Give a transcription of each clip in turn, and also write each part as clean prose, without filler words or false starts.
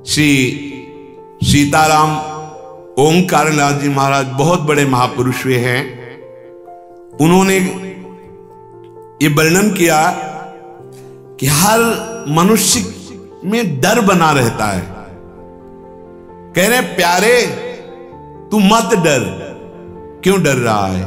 श्री सीताराम ओंकारनाथ जी महाराज बहुत बड़े महापुरुष हुए हैं। उन्होंने ये वर्णन किया कि हर मनुष्य में डर बना रहता है। कह रहे प्यारे तू मत डर, क्यों डर रहा है?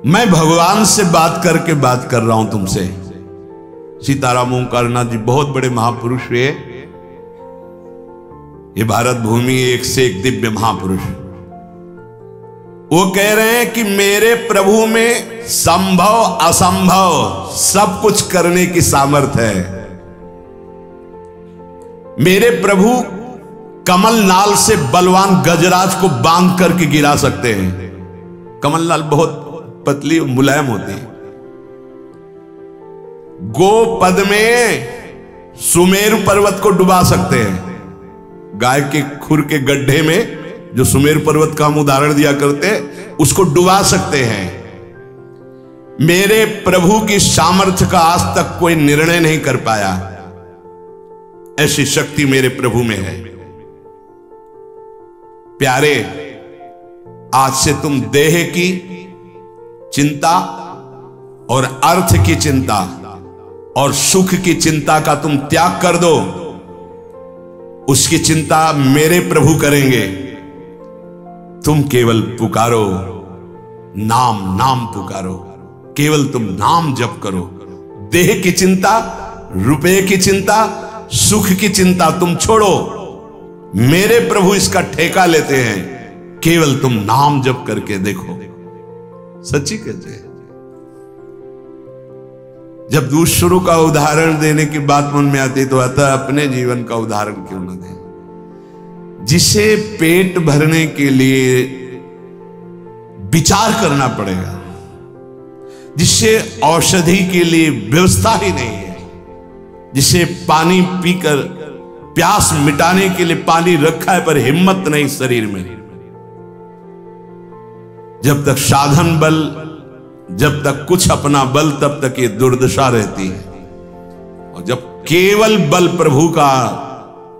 मैं भगवान से बात करके बात कर रहा हूं तुमसे। सीताराम ओंकारनाथ जी बहुत बड़े महापुरुष हुए। ये भारत भूमि एक से एक दिव्य महापुरुष। वो कह रहे हैं कि मेरे प्रभु में संभव असंभव सब कुछ करने की सामर्थ्य है। मेरे प्रभु कमल नाल से बलवान गजराज को बांध करके गिरा सकते हैं। कमल नाल बहुत पतली मुलायम होती है। गोपद में सुमेरु पर्वत को डुबा सकते हैं। गाय के खुर के गड्ढे में जो सुमेरु पर्वत का हम उदाहरण दिया करते हैं, उसको डुबा सकते हैं। मेरे प्रभु की सामर्थ्य का आज तक कोई निर्णय नहीं कर पाया। ऐसी शक्ति मेरे प्रभु में है। प्यारे, आज से तुम देह की चिंता और अर्थ की चिंता और सुख की चिंता का तुम त्याग कर दो। उसकी चिंता मेरे प्रभु करेंगे। तुम केवल पुकारो, नाम नाम पुकारो, केवल तुम नाम जप करो। देह की चिंता, रुपए की चिंता, सुख की चिंता तुम छोड़ो। मेरे प्रभु इसका ठेका लेते हैं। केवल तुम नाम जप करके देखो। सच्ची कहते हैं। जब दूसरों का उदाहरण देने की बात मन में आती तो आता अपने जीवन का उदाहरण क्यों न दें। जिसे पेट भरने के लिए विचार करना पड़ेगा, जिससे औषधि के लिए व्यवस्था ही नहीं है, जिसे पानी पीकर प्यास मिटाने के लिए पानी रखा है पर हिम्मत नहीं शरीर में। जब तक साधन बल, जब तक कुछ अपना बल, तब तक ये दुर्दशा रहती है। और जब केवल बल प्रभु का,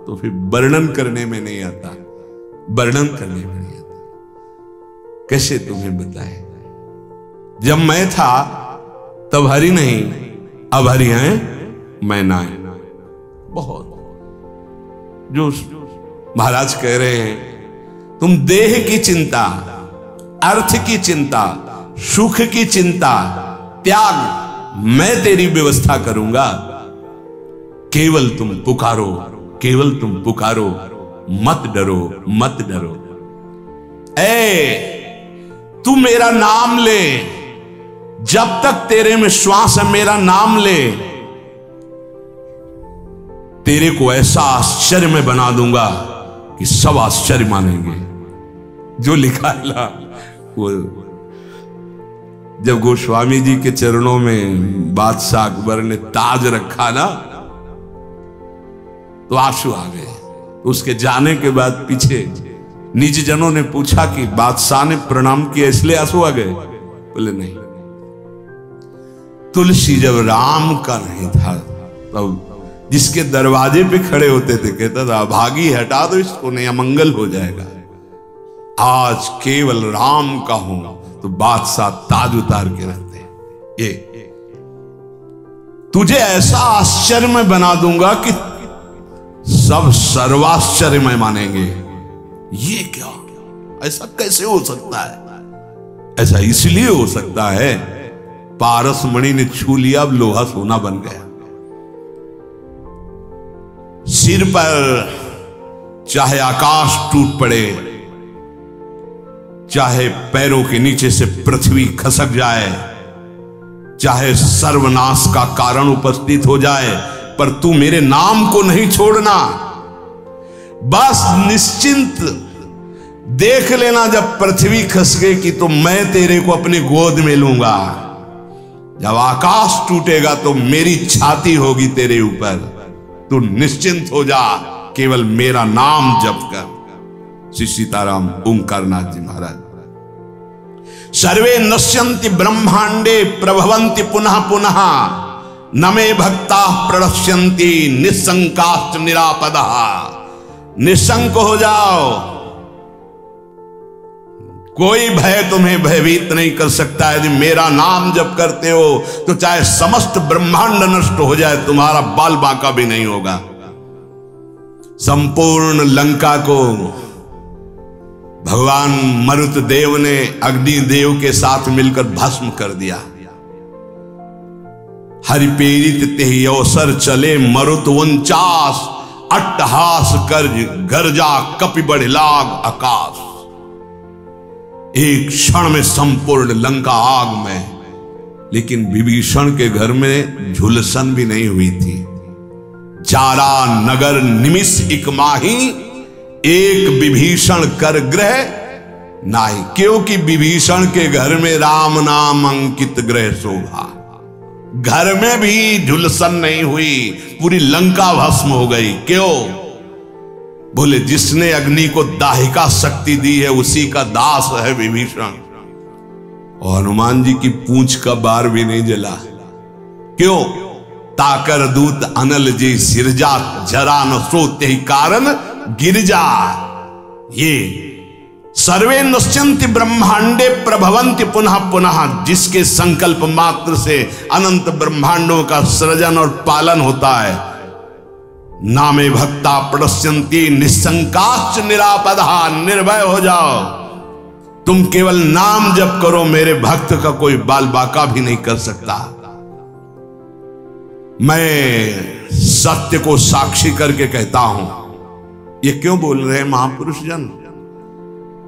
तो फिर वर्णन करने में नहीं आता। वर्णन करने में नहीं आता। कैसे तुम्हें बताए? जब मैं था तब हरि नहीं, अब हरि हैं मैं ना है। बहुत जो महाराज कह रहे हैं, तुम देह की चिंता, अर्थ की चिंता, सुख की चिंता त्याग, मैं तेरी व्यवस्था करूंगा। केवल तुम पुकारो, केवल तुम पुकारो, मत डरो, मत डरो। तू मेरा नाम ले, जब तक तेरे में श्वास है मेरा नाम ले। तेरे को ऐसा आश्चर्य में बना दूंगा कि सब आश्चर्य मानेंगे। जो लिखा है ना, वो जब गोस्वामी जी के चरणों में बादशाह अकबर ने ताज रखा ना, तो आंसू आ गए। उसके जाने के बाद पीछे निज जनों ने पूछा कि बादशाह ने प्रणाम किया इसलिए आंसू आ गए? बोले नहीं, तुलसी जब राम का नहीं था तब जिसके दरवाजे पे खड़े होते थे कहता था भागी हटा दो इसको, नहीं अमंगल हो जाएगा। आज केवल राम का हूं तो बादशाह ताज उतार के रखते हैं। ये तुझे ऐसा आश्चर्य में बना दूंगा कि सब सर्वाश्चर्य में मानेंगे। ये क्या, ऐसा कैसे हो सकता है? ऐसा इसलिए हो सकता है, पारस मणि ने छू लिया, अब लोहा सोना बन गया। सिर पर चाहे आकाश टूट पड़े, चाहे पैरों के नीचे से पृथ्वी खसक जाए, चाहे सर्वनाश का कारण उपस्थित हो जाए, पर तू मेरे नाम को नहीं छोड़ना। बस निश्चिंत देख लेना, जब पृथ्वी खस गई तो मैं तेरे को अपनी गोद में लूंगा। जब आकाश टूटेगा तो मेरी छाती होगी तेरे ऊपर। तू निश्चिंत हो जा, केवल मेरा नाम जप कर। श्री सीताराम ओंकारनाथ जी महाराज। सर्वे नश्यन्ति ब्रह्मांडे प्रभवन्ति पुनः पुनः, न मे भक्ता प्रणश्यन्ति निशंकाश्च निरापदः। निशंक हो जाओ, कोई भय तुम्हें भयभीत नहीं कर सकता। यदि मेरा नाम जप करते हो तो चाहे समस्त ब्रह्मांड नष्ट हो जाए, तुम्हारा बाल बांका भी नहीं होगा। संपूर्ण लंका को भगवान मरुत देव ने अग्निदेव के साथ मिलकर भस्म कर दिया। हरिपेरित तेहि अवसर चले मरुत 49, अट्टहास कर गर्जा कपि बढ़ लाग आकाश। एक क्षण में संपूर्ण लंका आग में। लेकिन विभीषण के घर में झुलसन भी नहीं हुई थी। जारा नगर निमिष इक माही, एक विभीषण कर ग्रह नाही। क्योंकि विभीषण के घर में राम नाम अंकित ग्रह शोभा। घर में भी झुलसन नहीं हुई, पूरी लंका भस्म हो गई। क्यों? बोले जिसने अग्नि को दाहिका शक्ति दी है उसी का दास है विभीषण। और हनुमान जी की पूंछ का बार भी नहीं जला। क्यों? ताकर दूत अनल जी सिरजा, जरा न सोते ही कारण गिरजा। ये सर्वे नश्यन्ति ब्रह्मांडे प्रभवन्ति पुनः पुनः, जिसके संकल्प मात्र से अनंत ब्रह्मांडों का सृजन और पालन होता है। नामे भक्ता प्रणश्यन्ति निशंकाश्च निरापदः। निर्भय हो जाओ, तुम केवल नाम जप करो, मेरे भक्त का कोई बाल बाका भी नहीं कर सकता। मैं सत्य को साक्षी करके कहता हूं। ये क्यों बोल रहे हैं महापुरुष जन?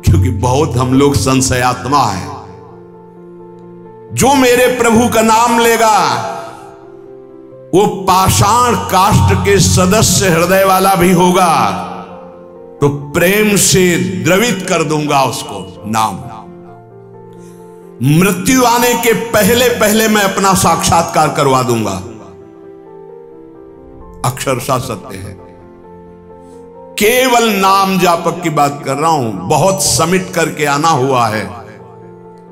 क्योंकि बहुत हम लोग संशयात्मा है। जो मेरे प्रभु का नाम लेगा वो पाषाण काष्ठ के सदस्य हृदय वाला भी होगा, तो प्रेम से द्रवित कर दूंगा उसको नाम। मृत्यु आने के पहले पहले मैं अपना साक्षात्कार करवा दूंगा। अक्षरशः सत्य है। केवल नाम जापक की बात कर रहा हूं। बहुत समिट करके आना हुआ है।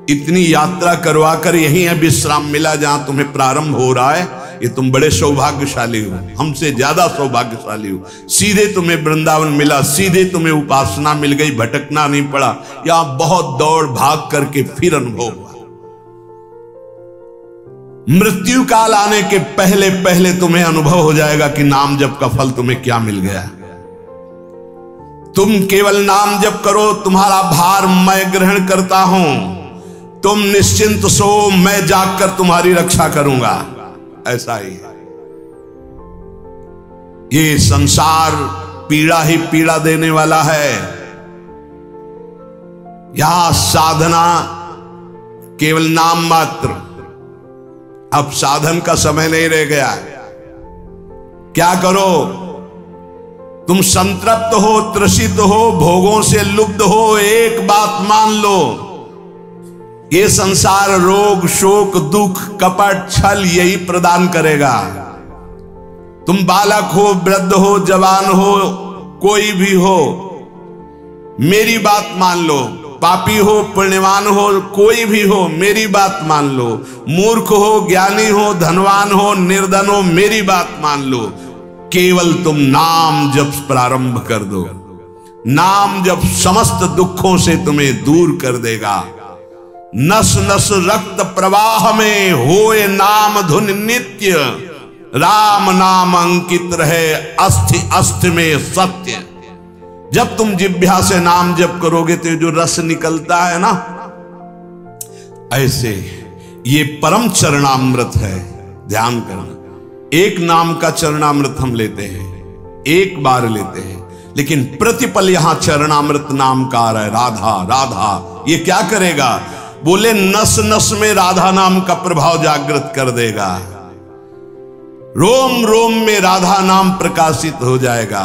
इतनी यात्रा करवा कर यही है विश्राम मिला जहां तुम्हें प्रारंभ हो रहा है। ये तुम बड़े सौभाग्यशाली हो, हमसे ज्यादा सौभाग्यशाली हो। सीधे तुम्हें वृंदावन मिला, सीधे तुम्हें उपासना मिल गई, भटकना नहीं पड़ा। यहां बहुत दौड़ भाग करके फिर अनुभव हुआ। मृत्यु काल आने के पहले पहले तुम्हें अनुभव हो जाएगा कि नाम जप का फल तुम्हें क्या मिल गया। तुम केवल नाम जप करो, तुम्हारा भार मैं ग्रहण करता हूं। तुम निश्चिंत सो, मैं जागकर तुम्हारी रक्षा करूंगा। ऐसा ही है। ये संसार पीड़ा ही पीड़ा देने वाला है। यहां साधना केवल नाम मात्र। अब साधन का समय नहीं रह गया। क्या करो? तुम संतृप्त हो, त्रसित हो, भोगों से लुब्ध हो, एक बात मान लो, ये संसार रोग शोक दुख कपट छल यही प्रदान करेगा। तुम बालक हो, वृद्ध हो, जवान हो, कोई भी हो, मेरी बात मान लो। पापी हो, पुण्यवान हो, कोई भी हो, मेरी बात मान लो। मूर्ख हो, ज्ञानी हो, धनवान हो, निर्धन हो, मेरी बात मान लो। केवल तुम नाम जप प्रारंभ कर दो। नाम जप समस्त दुखों से तुम्हें दूर कर देगा। नस नस रक्त प्रवाह में होए नाम धुन नित्य, राम नाम अंकित रहे अस्थि अस्थि में सत्य। जब तुम जिह्वा से नाम जप करोगे तो जो रस निकलता है ना, ऐसे ये परम चरणामृत है। ध्यान करना, एक नाम का चरणामृत हम लेते हैं, एक बार लेते हैं, लेकिन प्रतिपल यहां चरणामृत नाम का आ रहा है। राधा राधा, ये क्या करेगा? बोले नस नस में राधा नाम का प्रभाव जागृत कर देगा। रोम रोम में राधा नाम प्रकाशित हो जाएगा।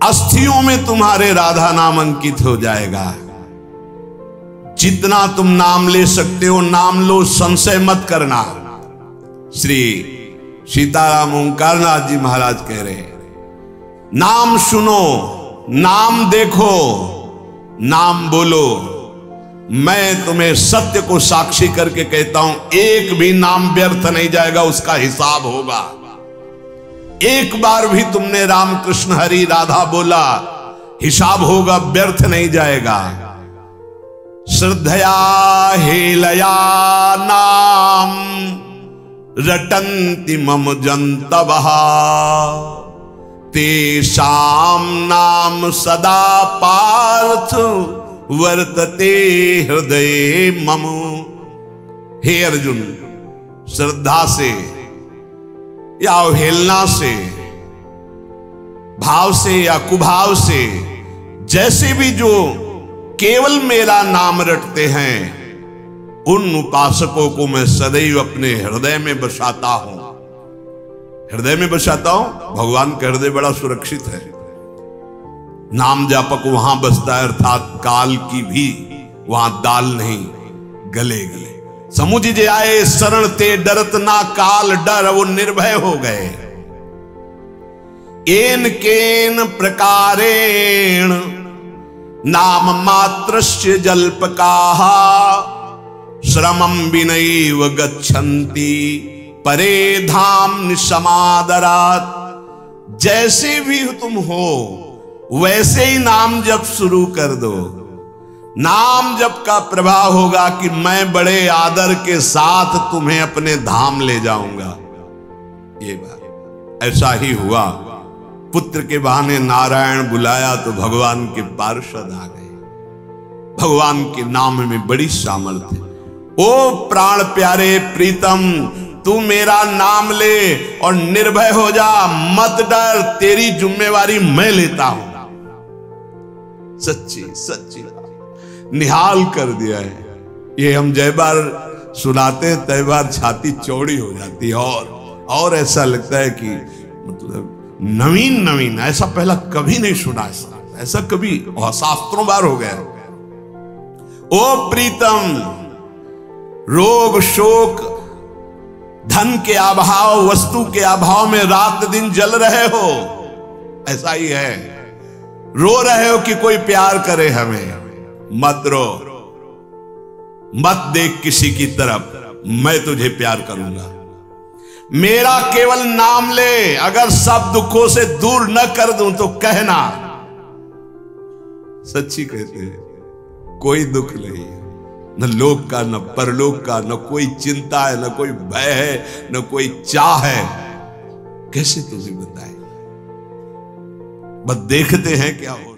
अस्थियों में तुम्हारे राधा नाम अंकित हो जाएगा। जितना तुम नाम ले सकते हो नाम लो, संशय मत करना। श्री सीताराम ओंकारनाथ जी महाराज कह रहे हैं, नाम सुनो, नाम देखो, नाम बोलो, मैं तुम्हें सत्य को साक्षी करके कहता हूं, एक भी नाम व्यर्थ नहीं जाएगा, उसका हिसाब होगा। एक बार भी तुमने राम कृष्ण हरि राधा बोला, हिसाब होगा, व्यर्थ नहीं जाएगा। श्रद्धया हेलया नाम रटन्ति मम जन्तवः, तेषां नाम सदा पार्थ वर्तते हृदये मम। हे अर्जुन, श्रद्धा से या अवहेलना से, भाव से या कुभाव से, जैसे भी जो केवल मेरा नाम रटते हैं, उन उपासकों को मैं सदैव अपने हृदय में बसाता हूं। हृदय में बसाता हूं। भगवान का हृदय बड़ा सुरक्षित है। नाम जापक वहां बसता है, अर्थात काल की भी वहां दाल नहीं गलेगी। समुझ जे आए शरण ते डरत ना काल डर, वो निर्भय हो गए। एन केन प्रकारेण नाम मात्रस्य जल्पकाः, श्रमं विनैव गच्छन्ति परे धाम निसमादरात्। जैसे भी तुम हो वैसे ही नाम जप शुरू कर दो। नाम जप का प्रभाव होगा कि मैं बड़े आदर के साथ तुम्हें अपने धाम ले जाऊंगा। ये बात ऐसा ही हुआ। पुत्र के बहाने नारायण बुलाया तो भगवान के पार्षद आ गए। भगवान के नाम में बड़ी सामर्थ्य। ओ प्राण प्यारे प्रीतम, तू मेरा नाम ले और निर्भय हो जा, मत डर, तेरी जिम्मेवारी मैं लेता हूं। सच्ची सच्ची निहाल कर दिया है। ये हम जय बार सुनाते हैं तय बार छाती चौड़ी हो जाती है, और ऐसा लगता है कि मतलब नवीन नवीन, ऐसा पहला कभी नहीं सुना, ऐसा कभी शास्त्रों बार हो गया। ओ प्रीतम, रोग शोक धन के अभाव, वस्तु के अभाव में रात दिन जल रहे हो, ऐसा ही है। रो रहे हो कि कोई प्यार करे हमें, मत रो, मत देख किसी की तरफ, मैं तुझे प्यार करूंगा। मेरा केवल नाम ले, अगर सब दुखों से दूर न कर दूं तो कहना। सच्ची कहते हैं, कोई दुख नहीं, न लोक का, न परलोक का, न कोई चिंता है, न कोई भय है, न कोई चाह है। कैसे तुझे बताए, बस देखते हैं क्या हो।